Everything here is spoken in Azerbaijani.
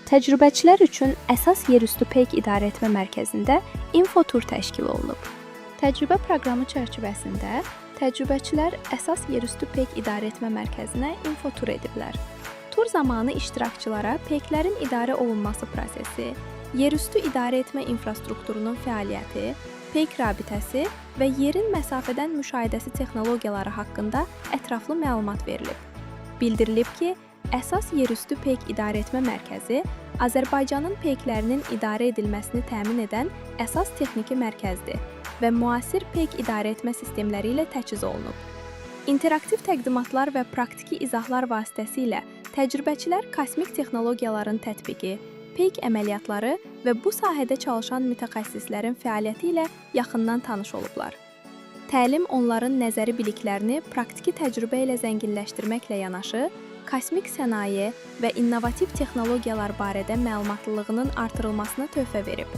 Təcrübəçilər üçün əsas yerüstü peyk idarəetmə mərkəzində infotur təşkil olunub. Təcrübə proqramı çərçivəsində təcrübəçilər əsas yerüstü peyk idarəetmə mərkəzinə infotur ediblər. Tur zamanı iştirakçılara peyklərin idarə olunması prosesi, yerüstü idarəetmə infrastrukturunun fəaliyyəti, peyk rabitəsi və yerin məsafədən müşahidəsi texnologiyaları haqqında ətraflı məlumat verilib. Bildirilib ki, əsas yerüstü peyk idarəetmə mərkəzi Azərbaycanın peyklərinin idarə edilməsini təmin edən əsas texniki mərkəzdir və müasir peyk idarəetmə sistemləri ilə təchiz olunub. İnteraktiv təqdimatlar və praktiki izahlar vasitəsilə təcrübəçilər kosmik texnologiyaların tətbiqi, peyk əməliyyatları və bu sahədə çalışan mütəxəssislərin fəaliyyəti ilə yaxından tanış olublar. Təlim onların nəzəri biliklərini praktiki təcrübə ilə zənginləşdirməklə yanaşı, kosmik sənaye və innovativ texnologiyalar barədə məlumatlılığının artırılmasına töhfə verib.